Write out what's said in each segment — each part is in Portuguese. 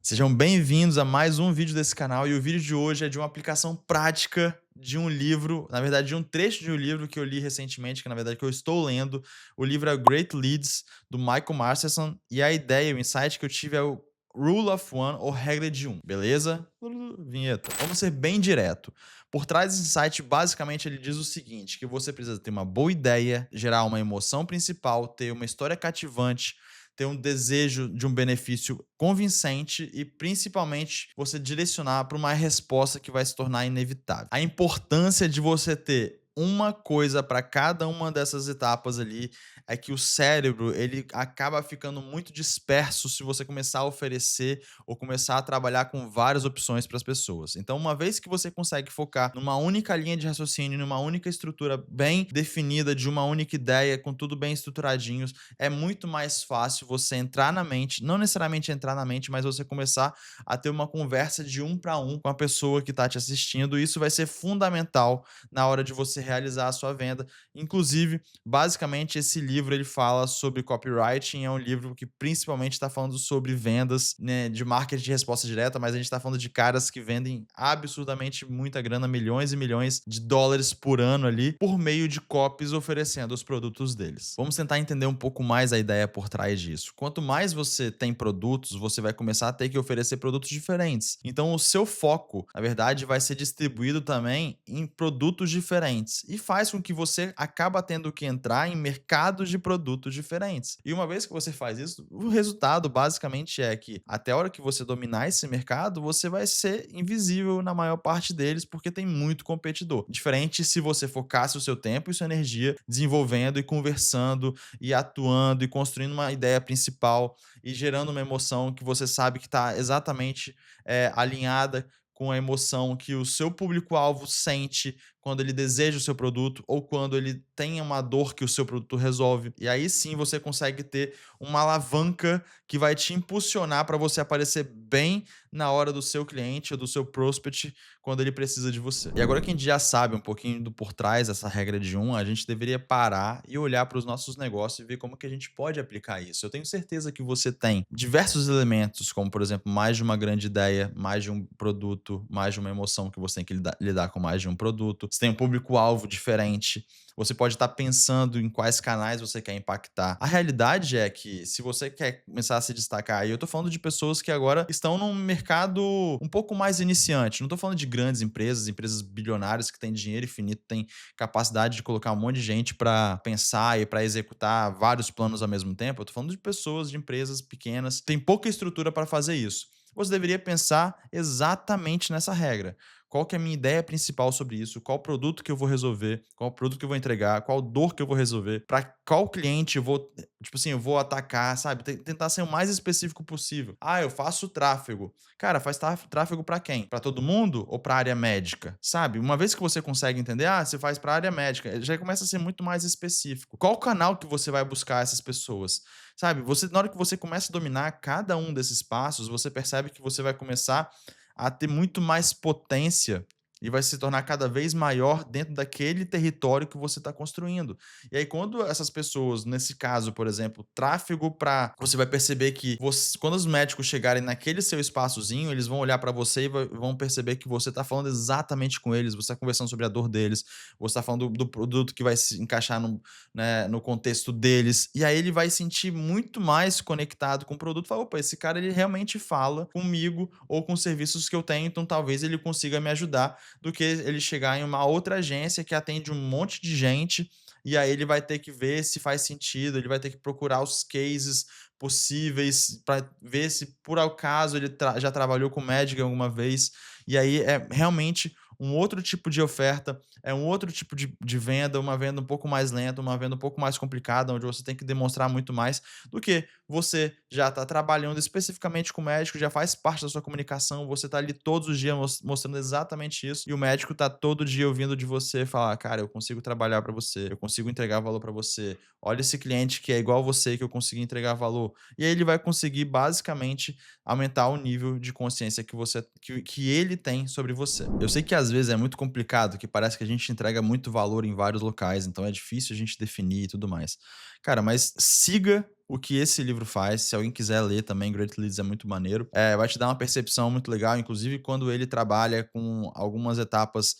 Sejam bem-vindos a mais um vídeo desse canal e o vídeo de hoje é de uma aplicação prática de um livro, na verdade de um trecho de um livro que eu li recentemente, que na verdade que eu estou lendo. O livro é Great Leads, do Michael Masterson, e a ideia, o insight que eu tive é o Rule of One, ou regra de um, beleza? Vinheta. Vamos ser bem direto. Por trás desse insight, basicamente ele diz o seguinte, que você precisa ter uma boa ideia, gerar uma emoção principal, ter uma história cativante, ter um desejo de um benefício convincente e, principalmente, você direcionar para uma resposta que vai se tornar inevitável. A importância de você ter uma coisa para cada uma dessas etapas ali é que o cérebro ele acaba ficando muito disperso se você começar a oferecer ou começar a trabalhar com várias opções para as pessoas. Então, uma vez que você consegue focar numa única linha de raciocínio, numa única estrutura bem definida, de uma única ideia, com tudo bem estruturadinho, é muito mais fácil você entrar na mente, não necessariamente entrar na mente, mas você começar a ter uma conversa de um para um com a pessoa que está te assistindo. Isso vai ser fundamental na hora de você realizar a sua venda. Inclusive, basicamente, esse livro ele fala sobre copywriting, é um livro que principalmente está falando sobre vendas, né, de marketing de resposta direta, mas a gente está falando de caras que vendem absurdamente muita grana, milhões e milhões de dólares por ano ali, por meio de copies oferecendo os produtos deles. Vamos tentar entender um pouco mais a ideia por trás disso. Quanto mais você tem produtos, você vai começar a ter que oferecer produtos diferentes. Então, o seu foco, na verdade, vai ser distribuído também em produtos diferentes e faz com que você acaba tendo que entrar em mercados de produtos diferentes. E uma vez que você faz isso, o resultado basicamente é que até a hora que você dominar esse mercado, você vai ser invisível na maior parte deles porque tem muito competidor. Diferente se você focasse o seu tempo e sua energia desenvolvendo e conversando e atuando e construindo uma ideia principal e gerando uma emoção que você sabe que está exatamente alinhada com a emoção que o seu público-alvo sente quando ele deseja o seu produto ou quando ele tem uma dor que o seu produto resolve. E aí sim você consegue ter uma alavanca que vai te impulsionar para você aparecer bem na hora do seu cliente ou do seu prospect quando ele precisa de você. E agora que a gente já sabe um pouquinho do por trás dessa regra de um, a gente deveria parar e olhar para os nossos negócios e ver como que a gente pode aplicar isso. Eu tenho certeza que você tem diversos elementos, como por exemplo, mais de uma grande ideia, mais de um produto, mais de uma emoção que você tem que lidar com mais de um produto. Você tem um público-alvo diferente. Você pode estar pensando em quais canais você quer impactar. A realidade é que se você quer começar a se destacar, e eu tô falando de pessoas que agora estão num mercado um pouco mais iniciante. Não tô falando de grandes empresas, empresas bilionárias que têm dinheiro infinito, têm capacidade de colocar um monte de gente para pensar e para executar vários planos ao mesmo tempo. Eu tô falando de pessoas, de empresas pequenas, tem pouca estrutura para fazer isso. Você deveria pensar exatamente nessa regra. Qual que é a minha ideia principal sobre isso? Qual produto que eu vou resolver? Qual produto que eu vou entregar? Qual dor que eu vou resolver? Para qual cliente eu vou, tipo assim, eu vou atacar, sabe? Tentar ser o mais específico possível. Ah, eu faço tráfego. Cara, faz tráfego para quem? Para todo mundo ou para área médica? Sabe? Uma vez que você consegue entender, ah, você faz para área médica, já começa a ser muito mais específico. Qual canal que você vai buscar essas pessoas? Sabe? Na hora que você começa a dominar cada um desses passos, você percebe que você vai começar a ter muito mais potência e vai se tornar cada vez maior dentro daquele território que você está construindo. E aí, quando essas pessoas, nesse caso, por exemplo, tráfego para. Você vai perceber que quando os médicos chegarem naquele seu espaçozinho, eles vão olhar para você e vão perceber que você está falando exatamente com eles, você está conversando sobre a dor deles, você está falando do produto que vai se encaixar no, né, no contexto deles. E aí ele vai sentir muito mais conectado com o produto. Fala, opa, esse cara ele realmente fala comigo ou com os serviços que eu tenho, então talvez ele consiga me ajudar do que ele chegar em uma outra agência que atende um monte de gente e aí ele vai ter que ver se faz sentido, ele vai ter que procurar os cases possíveis para ver se por acaso ele já trabalhou com médico alguma vez. E aí é realmente um outro tipo de oferta, é um outro tipo de venda, uma venda um pouco mais lenta, uma venda um pouco mais complicada, onde você tem que demonstrar muito mais do que você já está trabalhando especificamente com o médico, já faz parte da sua comunicação, você está ali todos os dias mostrando exatamente isso, e o médico está todo dia ouvindo de você falar, cara, eu consigo trabalhar para você, eu consigo entregar valor para você, olha esse cliente que é igual a você, que eu consegui entregar valor. E aí ele vai conseguir basicamente aumentar o nível de consciência que ele tem sobre você. Eu sei que às vezes é muito complicado, que parece que a gente entrega muito valor em vários locais, então é difícil a gente definir e tudo mais. Cara, mas siga o que esse livro faz. Se alguém quiser ler também, Great Leads é muito maneiro. Vai te dar uma percepção muito legal, inclusive quando ele trabalha com algumas etapas,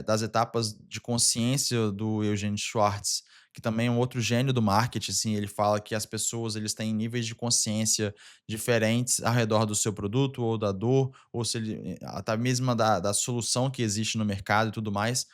das etapas de consciência do Eugene Schwartz, que também é um outro gênio do marketing, assim, ele fala que as pessoas eles têm níveis de consciência diferentes ao redor do seu produto ou da dor, ou se ele, até mesmo da solução que existe no mercado e tudo mais.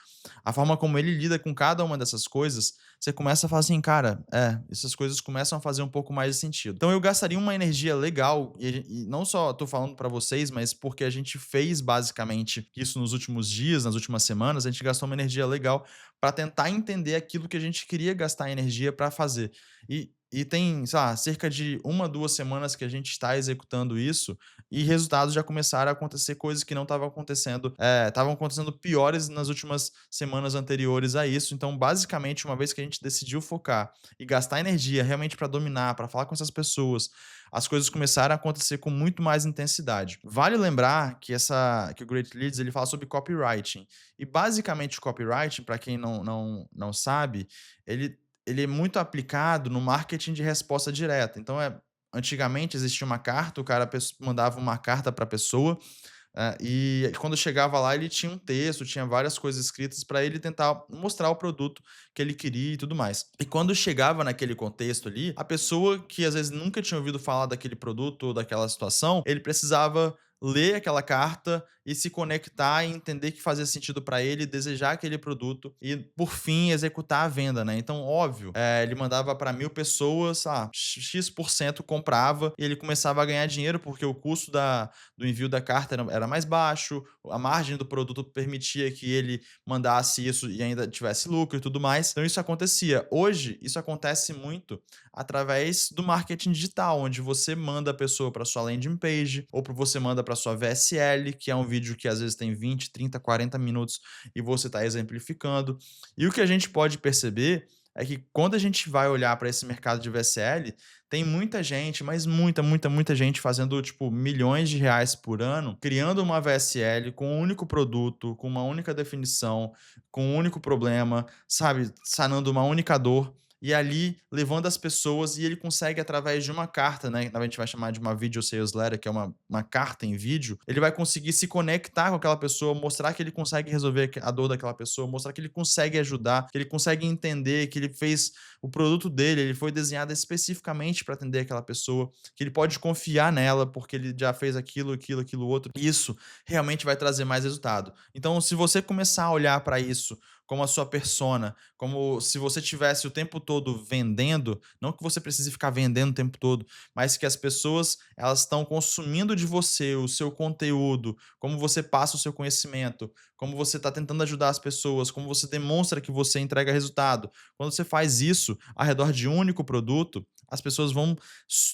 A forma como ele lida com cada uma dessas coisas, você começa a falar assim, cara, essas coisas começam a fazer um pouco mais de sentido. Então eu gastaria uma energia legal, e não só tô falando para vocês, mas porque a gente fez basicamente isso nos últimos dias, nas últimas semanas, a gente gastou uma energia legal para tentar entender aquilo que a gente queria gastar energia para fazer. E tem, sei lá, cerca de 2 semanas que a gente está executando isso, e resultados já começaram a acontecer, coisas que não estavam acontecendo piores nas últimas semanas anteriores a isso. Então, basicamente, uma vez que a gente decidiu focar e gastar energia realmente para dominar, para falar com essas pessoas, as coisas começaram a acontecer com muito mais intensidade. Vale lembrar que o Great Leads ele fala sobre copywriting. E basicamente o copywriting, para quem não sabe, ele é muito aplicado no marketing de resposta direta. Então, antigamente existia uma carta, o cara mandava uma carta para a pessoa, e quando chegava lá ele tinha um texto, tinha várias coisas escritas para ele tentar mostrar o produto que ele queria e tudo mais. E quando chegava naquele contexto ali, a pessoa que às vezes nunca tinha ouvido falar daquele produto ou daquela situação, ele precisava ler aquela carta e se conectar e entender que fazia sentido para ele, desejar aquele produto e, por fim, executar a venda, né? Então, óbvio, ele mandava para 1.000 pessoas, X% comprava e ele começava a ganhar dinheiro porque o custo do envio da carta era mais baixo, a margem do produto permitia que ele mandasse isso e ainda tivesse lucro e tudo mais. Então, isso acontecia. Hoje, isso acontece muito através do marketing digital, onde você manda a pessoa para sua landing page ou você manda para sua VSL, que é um vídeo que às vezes tem 20, 30, 40 minutos e você está exemplificando. E o que a gente pode perceber é que quando a gente vai olhar para esse mercado de VSL, tem muita gente, mas muita, muita, muita gente fazendo tipo milhões de reais por ano, criando uma VSL com um único produto, com uma única definição, com um único problema, sabe, sanando uma única dor e ali levando as pessoas, e ele consegue através de uma carta, né, a gente vai chamar de uma video sales letter, que é uma carta em vídeo, ele vai conseguir se conectar com aquela pessoa, mostrar que ele consegue resolver a dor daquela pessoa, mostrar que ele consegue ajudar, que ele consegue entender que ele fez o produto dele, ele foi desenhado especificamente para atender aquela pessoa, que ele pode confiar nela porque ele já fez aquilo, aquilo, aquilo outro. Isso realmente vai trazer mais resultado. Então, se você começar a olhar para isso como a sua persona, como se você tivesse o tempo todo vendendo, não que você precise ficar vendendo o tempo todo, mas que as pessoas elas estão consumindo de você o seu conteúdo, como você passa o seu conhecimento, como você está tentando ajudar as pessoas, como você demonstra que você entrega resultado. Quando você faz isso ao redor de um único produto, as pessoas vão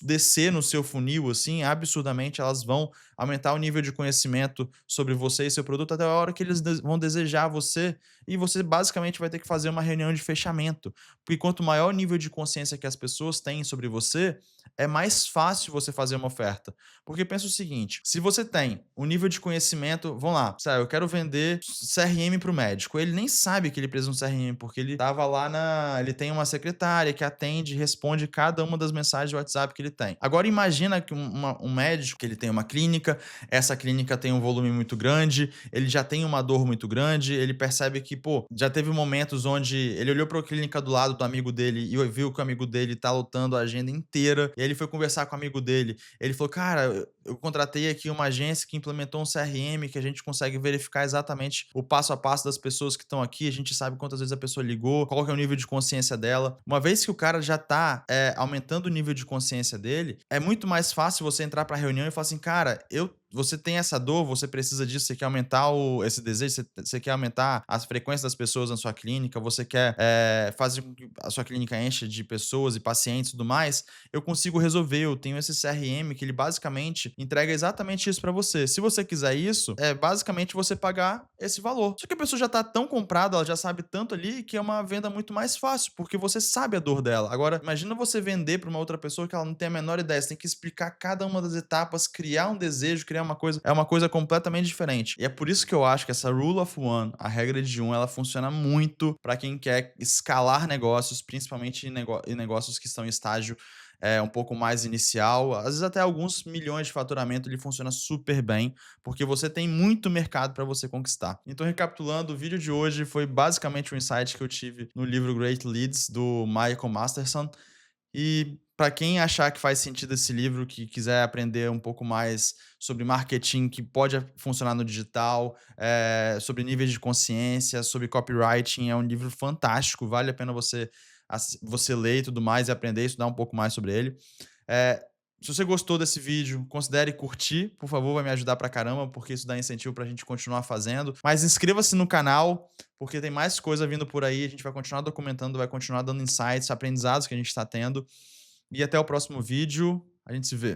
descer no seu funil assim absurdamente, elas vão aumentar o nível de conhecimento sobre você e seu produto até a hora que eles vão desejar você, e você basicamente vai ter que fazer uma reunião de fechamento. Porque quanto maior o nível de consciência que as pessoas têm sobre você, é mais fácil você fazer uma oferta. Porque pensa o seguinte, se você tem um nível de conhecimento, vamos lá, sabe, eu quero vender CRM para o médico, ele nem sabe que ele precisa de um CRM, porque ele tava lá ele tem uma secretária que atende e responde cada uma das mensagens de WhatsApp que ele tem. Agora imagina que um médico, que ele tem uma clínica, essa clínica tem um volume muito grande, ele já tem uma dor muito grande, ele percebe que, pô, já teve momentos onde ele olhou para a clínica do lado do amigo dele e viu que o amigo dele tá lotando a agenda inteira, e aí ele foi conversar com o amigo dele, ele falou, cara, eu contratei aqui uma agência que implementou um CRM que a gente consegue verificar exatamente o passo a passo das pessoas que estão aqui, a gente sabe quantas vezes a pessoa ligou, qual que é o nível de consciência dela. Uma vez que o cara já tá aumentando o nível de consciência dele, é muito mais fácil você entrar pra reunião e falar assim, cara, você tem essa dor, você precisa disso, você quer aumentar esse desejo, você quer aumentar as frequências das pessoas na sua clínica, você quer fazer com que a sua clínica encha de pessoas e pacientes e tudo mais, eu consigo resolver, eu tenho esse CRM que ele basicamente entrega exatamente isso para você. Se você quiser isso, é basicamente você pagar esse valor. Só que a pessoa já tá tão comprada, ela já sabe tanto ali que é uma venda muito mais fácil, porque você sabe a dor dela. Agora, imagina você vender para uma outra pessoa que ela não tem a menor ideia, você tem que explicar cada uma das etapas, criar um desejo, criar uma coisa, é uma coisa completamente diferente. E é por isso que eu acho que essa rule of one, a regra de um, ela funciona muito para quem quer escalar negócios, principalmente em negócios que estão em estágio um pouco mais inicial, às vezes até alguns milhões de faturamento, ele funciona super bem, porque você tem muito mercado para você conquistar. Então, recapitulando, o vídeo de hoje foi basicamente um insight que eu tive no livro Great Leads, do Michael Masterson. E para quem achar que faz sentido esse livro, que quiser aprender um pouco mais sobre marketing que pode funcionar no digital, sobre níveis de consciência, sobre copywriting, é um livro fantástico, vale a pena você ler e tudo mais e aprender, estudar um pouco mais sobre ele. Eh, Se você gostou desse vídeo, considere curtir, por favor, vai me ajudar pra caramba, porque isso dá incentivo pra gente continuar fazendo. Mas inscreva-se no canal, porque tem mais coisa vindo por aí, a gente vai continuar documentando, vai continuar dando insights, aprendizados que a gente está tendo. E até o próximo vídeo, a gente se vê.